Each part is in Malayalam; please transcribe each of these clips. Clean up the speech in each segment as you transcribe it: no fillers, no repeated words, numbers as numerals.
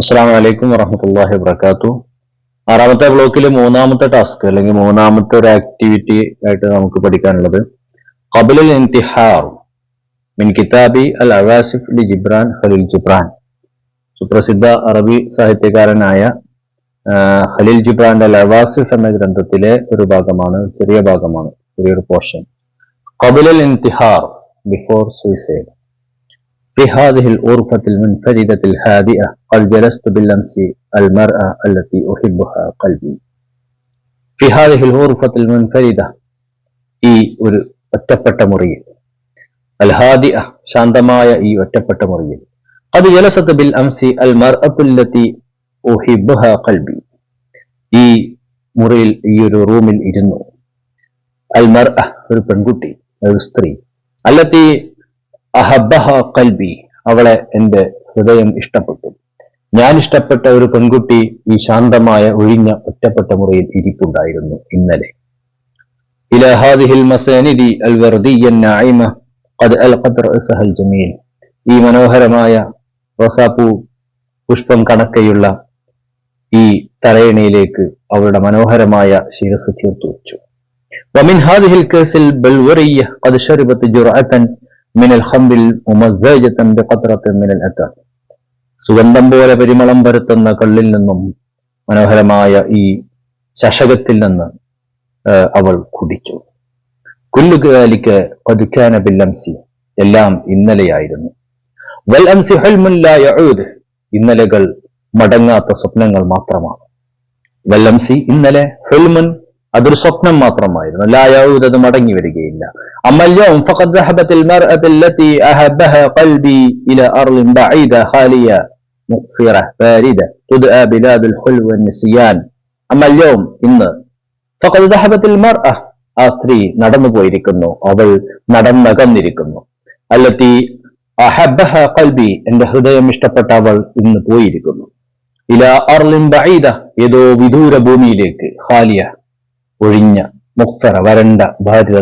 അസ്സലാമു അലൈക്കും വറഹ്മത്തുള്ളാഹി വബറകാതുഹു. ആറാമത്തെ ബ്ലോക്കിലെ മൂന്നാമത്തെ ടാസ്ക് അല്ലെങ്കിൽ മൂന്നാമത്തെ ഒരു ആക്ടിവിറ്റി ആയിട്ട് നമുക്ക് പഠിക്കാനുള്ളത് ഖബ്ലൽ ഇൻതിഹാർ മിൻ കിതാബി അൽ അവാസിഫ് ലി ജിബ്രാൻ ഖലീൽ ജിബ്രാൻ. സുപ്രസിദ്ധ അറബി സാഹിത്യകാരനായ ഖലീൽ ജിബ്രാന്റെ അൽ അവാസിഫ് എന്ന ഗ്രന്ഥത്തിലെ ഒരു ഭാഗമാണ്, ചെറിയൊരു പോർഷൻ. ഖബ്ലൽ ഇൻതിഹാർ, ബിഫോർ സൂയിസൈഡ്. في هذه الغرفة المنفردة الهادئة قد جلست بالأمس المرأة التي أحبها قلبي. في هذه الغرفة المنفردة ഈ ഒരു ഒറ്റപ്പെട്ട മുറിയിൽ, الهادئة ശാന്തമായ ഈ ഒറ്റപ്പെട്ട മുറിയിൽ, قد جلست بالأمس المرأة التي أحبها قلبي. ഈ മുറിയിൽ, ഈ ഒരു റൂമിൽ ഇരുന്നു المرأة ഒരു പെൺകുട്ടി, ഒരു സ്ത്രീ, التي അഹബ്ബഹ ഖൽബി, അവളെ എന്റെ ഹൃദയം ഇഷ്ടപ്പെട്ടു. ഞാൻ ഇഷ്ടപ്പെട്ട ഒരു പെൺകുട്ടി ഈ ശാന്തമായ ഒഴിഞ്ഞ ഒറ്റപ്പെട്ട മുറിയിൽ ഇരിപ്പുണ്ടായിരുന്നു ഇന്നലെ. ഇലാ ഹാദിഹിൽ മസാനിദി അൽ വർദിയ്യ നഈമ ഖദ് അൽഖത് റഅസഹ അൽ ജമീൽ. ഈ മനോഹരമായ റോസാപ്പൂ പുഷ്പം കണക്കെയുള്ള ഈ തലയണയിലേക്ക് അവളുടെ മനോഹരമായ ശിരസ് ചേർത്തു വെച്ചു. വമിൻ ഹാദിഹിൽ കസിൽ ബൽവറിയ്യ ഖദ് ശറബത് ജുർഅതൻ മിനൽ ഖംറിൽ മുമസ്സജതൻ ബിഖത്റത്തിൻ മിനൽ അതർ. സുഗന്ധം പോലെ പരിമളം പരത്തുന്ന കള്ളിൽ നിന്നും, മനോഹരമായ ഈ ചഷകത്തിൽ നിന്ന് അവൾ കുടിച്ചു. കുല്ലു ദാലിക ഖദ് കാന ബിൽ അംസി, എല്ലാം ഇന്നലെയായിരുന്നു. വൽ അംസി ഹൽമുൻ ലാ യഊദ്, ഇന്നലകൾ മടങ്ങാത്ത സ്വപ്നങ്ങൾ മാത്രമാണ്. വൽ അംസി, ഇന്നലെ, ഹൽമുൻ, അതൊരു സ്വപ്നം മാത്രമായിരുന്നു. ലാ യഊദ്, അത് മടങ്ങി വരികയില്ല. أما اليوم فقد ذهبت المرأة التي أحبها قلبي إلى أرض بعيدة خالية مقفرة باردة تدعى بلاد الحلو والنسيان. أما اليوم, ഇന്ന്, فقد ذهبت المرأة, ആ സ്ത്രീ നടന്നു പോയിരിക്കുന്നു, അവൾ നടന്നകന്നിരിക്കുന്നു. التي أحبها قلبي, എന്റെ ഹൃദയം ഇഷ്ടപ്പെട്ട അവൾ ഇന്ന് പോയിരിക്കുന്നു. إلى أرض بعيدة, ഏതോ വിദൂര ഭൂമിയിലേക്ക്, ഖാലിയ, ഒഴിഞ്ഞ, മുഖ്ഫറ, വരണ്ട, ഭാരിത,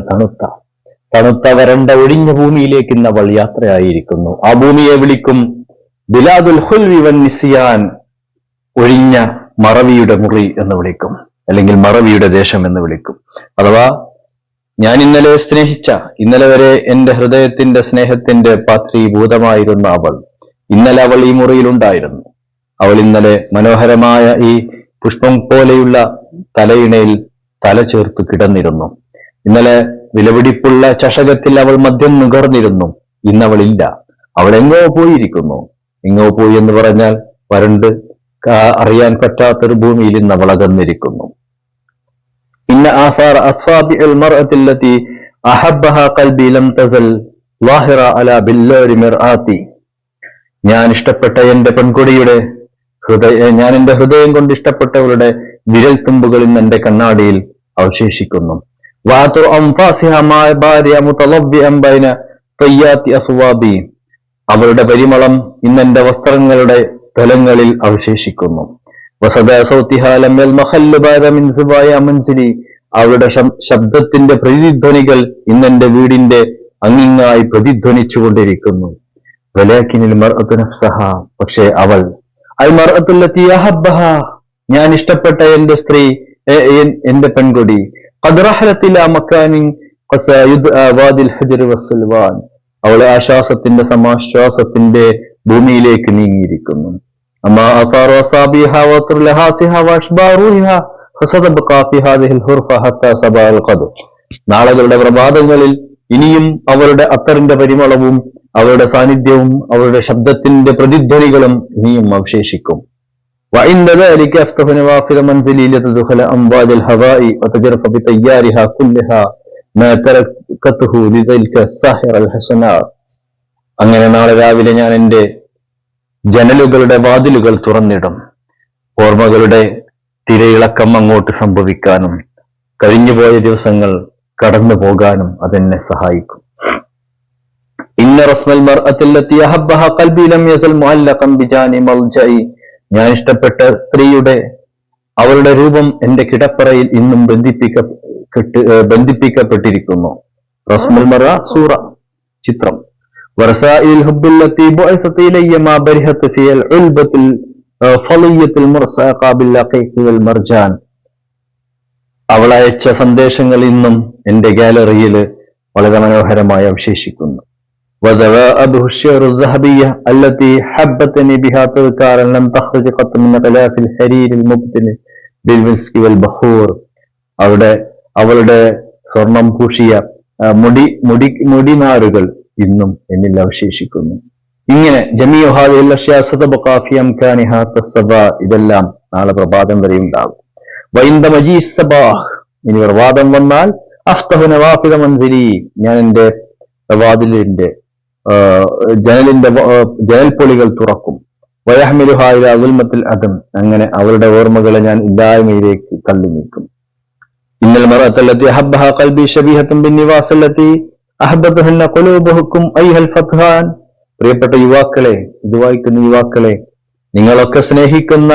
തണുത്ത വരണ്ട ഒഴിഞ്ഞ ഭൂമിയിലേക്ക് ഇന്ന് അവൾ യാത്രയായിരിക്കുന്നു. ആ ഭൂമിയെ വിളിക്കും ബിലാദുൽ ഹുൽവി വൻ നിസിയാൻ, ഒഴിഞ്ഞ മറവിയുടെ മുറി എന്ന് വിളിക്കും, അല്ലെങ്കിൽ മറവിയുടെ ദേശം എന്ന് വിളിക്കും. അഥവാ ഞാൻ ഇന്നലെ സ്നേഹിച്ച, ഇന്നലെ വരെ എന്റെ ഹൃദയത്തിന്റെ സ്നേഹത്തിന്റെ പാത്രീഭൂതമായിരുന്ന അവൾ, ഇന്നലെ അവൾ ഈ മുറിയിലുണ്ടായിരുന്നു. അവൾ ഇന്നലെ മനോഹരമായ ഈ പുഷ്പം പോലെയുള്ള തലയിണയിൽ തല ചേർത്ത് കിടന്നിരുന്നു. ഇന്നലെ വിലപിടിപ്പുള്ള ചഷകത്തിൽ അവൾ മദ്യം നുകർന്നിരുന്നു. ഇന്നവളില്ല, അവൾ എങ്ങോ പോയിരിക്കുന്നു. എങ്ങോ പോയി എന്ന് പറഞ്ഞാൽ വരണ്ട് അറിയാൻ പറ്റാത്തൊരു ഭൂമിയിൽ ഇന്ന് അവൾ അകന്നിരിക്കുന്നു. ഇന്ന ആസാർ അസ്വാബിഉൽ മർഅത്തി അല്ലതി അഹബ്ബഹ ഖൽബി ലം തസൽ ളാഹിറ അലാ ബില്ലാരി മിർആതി. ഞാൻ ഇഷ്ടപ്പെട്ട എന്റെ പെൺകുടിയുടെ ഞാൻ എന്റെ ഹൃദയം കൊണ്ട് ഇഷ്ടപ്പെട്ടവരുടെ വിരൽ തുമ്പുകൾ ഇന്ന് എന്റെ കണ്ണാടിയിൽ അവശേഷിക്കുന്നു. അവളുടെ പരിമളം ഇന്ന് എന്റെ വസ്ത്രങ്ങളുടെ തലങ്ങളിൽ അവശേഷിക്കുന്നു. അവളുടെ ശബ്ദത്തിന്റെ പ്രതിധ്വനികൾ ഇന്ന് എന്റെ വീടിന്റെ അങ്ങിങ്ങായി പ്രതിധ്വനിച്ചുകൊണ്ടിരിക്കുന്നു. പക്ഷേ അവൾ, ഞാൻ ഇഷ്ടപ്പെട്ട എന്റെ സ്ത്രീ, എന്റെ പെൺകുടി, അവളെ ആശ്വാസത്തിന്റെ സമാശ്വാസത്തിന്റെ ഭൂമിയിലേക്ക് നീങ്ങിയിരിക്കുന്നു. നാളുകളുടെ പ്രഭാതങ്ങളിൽ ഇനിയും അവളുടെ അത്തറിന്റെ പരിമളവും അവളുടെ സാന്നിധ്യവും അവളുടെ ശബ്ദത്തിന്റെ പ്രതിധ്വനികളും ഇനിയും അവശേഷിക്കും. وعند ذلك أفتح نوافذ منزلي لتدخل أمواج الهواء وتجرف بتيارها كلها ما تركته لذلك الساحر الحسناء. അങ്ങനെ നാളെ രാവിലെ ഞാൻ എന്റെ ജനലുകളുടെ വാതിലുകൾ തുറന്നിടും. ഓർമ്മകളുടെ തിരയിളക്കം അങ്ങോട്ട് സംഭവിക്കാനും കഴിഞ്ഞുപോയ ദിവസങ്ങൾ കടന്നു പോകാനും അതെന്നെ സഹായിക്കും. ഇന്ന റസ്മൽ മർഅത്തി അല്ലതി അഹബ്ബഹ ഖൽബി ലം യസൽ മുഅല്ലഖൻ ബിജാനി മൽജഇ. ഞാൻ ഇഷ്ടപ്പെട്ട സ്ത്രീയുടെ, അവളുടെ രൂപം എന്റെ കിടപ്പറയിൽ ഇന്നും ബന്ധിപ്പിക്കപ്പെട്ടിരിക്കുന്നു. റസ്മുൽ മറ, സൂറ, ചിത്രം. വറസാഇൽ ഹുബ്ബല്ലതി ബുഇസത ഇലയ്യ മാ ബരിഹത ഫിൽ ഉൽബത്തിൽ ഫളിയ്യത്തുൽ മുർസാഖ ബിൽ അഖീഖി വൽ മർജാൻ. അവൾ അയച്ച സന്ദേശങ്ങൾ ഇന്നും എന്റെ ഗാലറിയിൽ വളരെ മനോഹരമായി അവശേഷിക്കുന്നു. وذوابه الشعر الذهبية التي حبتني بها تذكارا لم تخرج قط من غلاف الحرير المبتن بالمسك والبخور. അവളുടെ സ്വർണം പൂശിയ മുടിനാറുകൾ ഇന്നും എന്നിൽ അവശേഷിക്കുന്നു. ഇങ്ങനെ ഇതെല്ലാം നാളെ പ്രഭാതം വരെ ഉണ്ടാകും. ഇനി പ്രഭാതം വന്നാൽ അഫ്തഹു നവാഫിദ മൻസിലി, ഞാൻ എന്റെ വാതിലിന്റെ ജനൽപ്പൊളികൾ തുറക്കും. വയഹ്മിലുഹാ ഇലാ ദുൽമത്തിൽ അദം, അങ്ങനെ അവളുടെ ഓർമ്മകളെ ഞാൻ ഇല്ലായ്മയിലേക്ക് തള്ളി നീക്കും. ഇന്നൽ മറഅത അല്ലതി അഹബ്ബഹാ ഖൽബി ശബീഹത്തുൻ ബിന്നിവാസ് അല്ലതി അഹബ്ബതുഹന്ന ഖുലൂബുഹുക്കും അയ്യുഹൽ ഫത്ഹാൻ. പ്രിയപ്പെട്ട യുവാക്കളെ, ഇത് വായിക്കുന്ന യുവാക്കളെ, നിങ്ങളൊക്കെ സ്നേഹിക്കുന്ന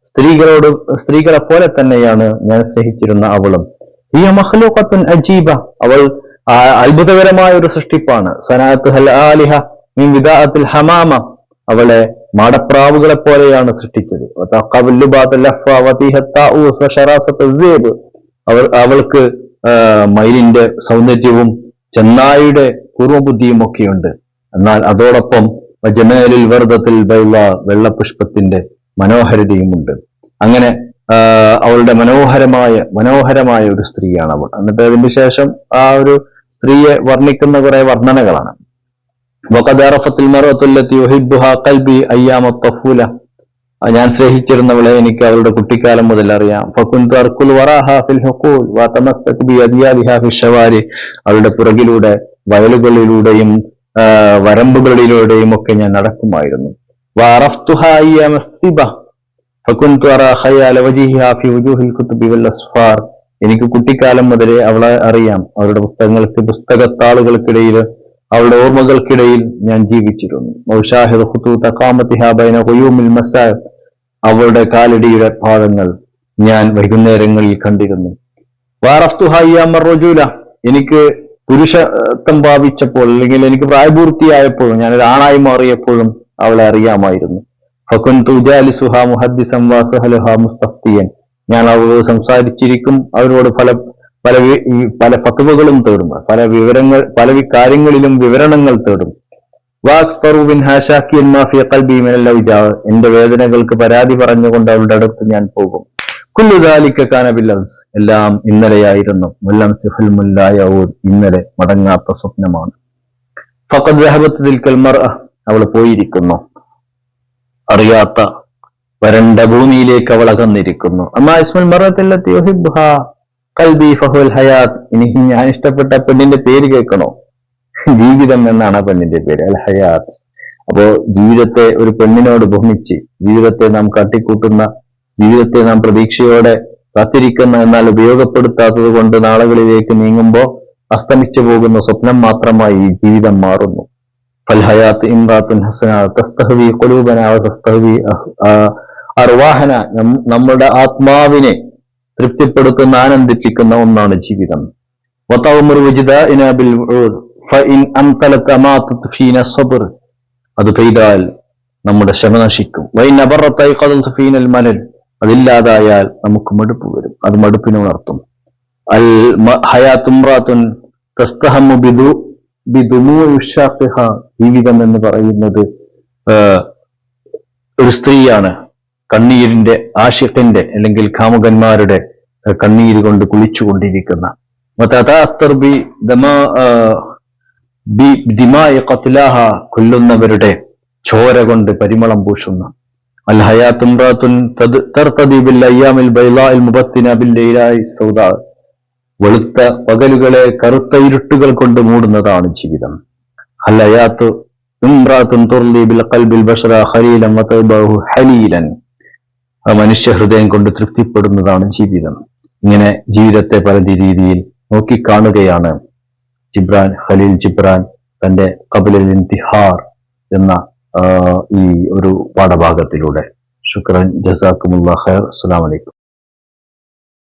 സ്ത്രീകളെ പോലെ തന്നെയാണ് ഞാൻ സ്നേഹിച്ചിരുന്ന അവളും. ഹിയ മഖ്ലൂഖത്തുൻ അജീബ, അവൾ അത്ഭുതകരമായ ഒരു സൃഷ്ടിപ്പാണ്. സനഅത്തുഹൽ ആലിഹ മിൻ വിദാഅത്തിൽ ഹമാമ, അവളെ മാടപ്രാവുകളെ പോലെയാണ് സൃഷ്ടിച്ചത്. അവൾക്ക് മയിലിന്റെ സൗന്ദര്യവും ചെന്നായുടെ പൂർവ്വബുദ്ധിയും ഒക്കെയുണ്ട്. എന്നാൽ അതോടൊപ്പം ജമാലിൽ വർദത്തിൽ ബൈള, വെള്ളപുഷ്പത്തിന്റെ മനോഹരതയുമുണ്ട്. അങ്ങനെ അവളുടെ മനോഹരമായ ഒരു സ്ത്രീയാണ് അവൾ. എന്നിട്ട് അതിന് ശേഷം ആ ഒരു സ്ത്രീയെ വർണ്ണിക്കുന്ന കുറെ വർണ്ണനകളാണ്. ഞാൻ സ്നേഹിച്ചിരുന്നവളെ എനിക്ക് അവളുടെ കുട്ടിക്കാലം മുതൽ അറിയാം. അവളുടെ പുറകിലൂടെ വയലുകളിലൂടെയും വരമ്പുകളിലൂടെയും ഒക്കെ ഞാൻ നടക്കുമായിരുന്നു. എനിക്ക് കുട്ടിക്കാലം മുതലേ അവളെ അറിയാം. അവരുടെ പുസ്തകത്താളുകൾക്കിടയിൽ, അവളുടെ ഓർമ്മകൾക്കിടയിൽ ഞാൻ ജീവിച്ചിരുന്നു. അവളുടെ കാലടിയുടെ പാദങ്ങൾ ഞാൻ വൈകുന്നേരങ്ങളിൽ കണ്ടിരുന്നു. എനിക്ക് പുരുഷത്വം ഭാവിച്ചപ്പോൾ, അല്ലെങ്കിൽ എനിക്ക് പ്രായപൂർത്തിയായപ്പോഴും, ഞാനൊരു ആണായി മാറിയപ്പോഴും അവളെ അറിയാമായിരുന്നു. ഞാൻ അവരോട് സംസാരിച്ചിരിക്കും, അവരോട് പല ഫത്വകളും തേടും, പല കാര്യങ്ങളിലും വിവരണങ്ങൾ തേടും. എന്റെ വേദനകൾക്ക് പരാതി പറഞ്ഞുകൊണ്ട് അവളുടെ അടുത്ത് ഞാൻ പോകും. എല്ലാം ഇന്നലെയായിരുന്നു. ഇന്നലെ മടങ്ങാത്ത സ്വപ്നമാണ്. അവൾ പോയിരിക്കുന്നു, അറിയാത്ത വരണ്ട ഭൂമിയിലേക്ക് അവൾ അകന്നിരിക്കുന്നു. ഇനി ഞാൻ ഇഷ്ടപ്പെട്ട പെണ്ണിന്റെ പേര് കേൾക്കണോ? ജീവിതം എന്നാണ് ആ പെണ്ണിന്റെ പേര്, അൽ ഹയാത്ത്. അപ്പോ ജീവിതത്തെ ഒരു പെണ്ണിനോട് ബഹുമിച്ച്, ജീവിതത്തെ നാം കാട്ടിക്കൂട്ടുന്ന, ജീവിതത്തെ നാം പ്രതീക്ഷയോടെ കാത്തിരിക്കുന്ന, എന്നാൽ ഉപയോഗപ്പെടുത്താത്തത് കൊണ്ട് നാളുകളിലേക്ക് നീങ്ങുമ്പോൾ അസ്തമിച്ചു പോകുന്ന സ്വപ്നം മാത്രമായി ഈ ജീവിതം മാറുന്നു. ഫൽ ഹയാത്ത് ഇംറാത്തുൻ ഹസന തസ്തഹ്വി ഖുലൂബന വ തസ്തഹ്വി അർവാഹന, നമ്മുടെ ആത്മാവിനെ തൃപ്തിപ്പെടുത്തുന്ന, ആനന്ദിപ്പിക്കുന്ന ഒന്നാണ് ജീവിതം. അത് പെയ്താൽ നമ്മുടെ ക്ഷമ നശിക്കും. അതില്ലാതായാൽ നമുക്ക് മടുപ്പ് വരും, അത് മടുപ്പിനെ ഉണർത്തും. അൽ ഹയാത്തുംറാത്തുൻ തസ്തഹമു ജീവിതം എന്ന് പറയുന്നത് ഒരു സ്ത്രീയാണ്, കണ്ണീരിന്റെ, ആശിഖിന്റെ അല്ലെങ്കിൽ കാമുകന്മാരുടെ കണ്ണീര് കൊണ്ട് കുളിച്ചുകൊണ്ടിരിക്കുന്ന, കൊല്ലുന്നവരുടെ ചോര കൊണ്ട് പരിമളം പൂശുന്ന. അൽ ഹയാത്തുംറാത്തുൻ തർതദി ബിൽ അയ്യാമിൽ ബൈളാഇൽ മുബത്തിന ബിൽ ലൈലാഇ സൗദാ, വെളുത്ത പകലുകളെ കറുത്ത ഇരുട്ടുകൾ കൊണ്ട് മൂടുന്നതാണ് ജീവിതം. അൽ ഹയാത്തു ഇംറാത്തുൻ തുർലി ബിൽ ഖൽബിൽ ബശറ ഖലീലൻ വതബഹു ഹലീലൻ, മനുഷ്യ ഹൃദയം കൊണ്ട് തൃപ്തിപ്പെടുന്നതാണ് ജീവിതം. ഇങ്ങനെ ജീവിതത്തെ പല രീതിയിൽ നോക്കിക്കാണുകയാണ് ഖലീൽ ജിബ്രാൻ തന്റെ ഖബലുൽ ഇന്തിഹാർ എന്ന ഈ ഒരു പാഠഭാഗത്തിലൂടെ. ശുക്രൻ, ജസാക്കുമുല്ലാഹ് ഖൈർ. അസ്സലാമു അലൈക്കും.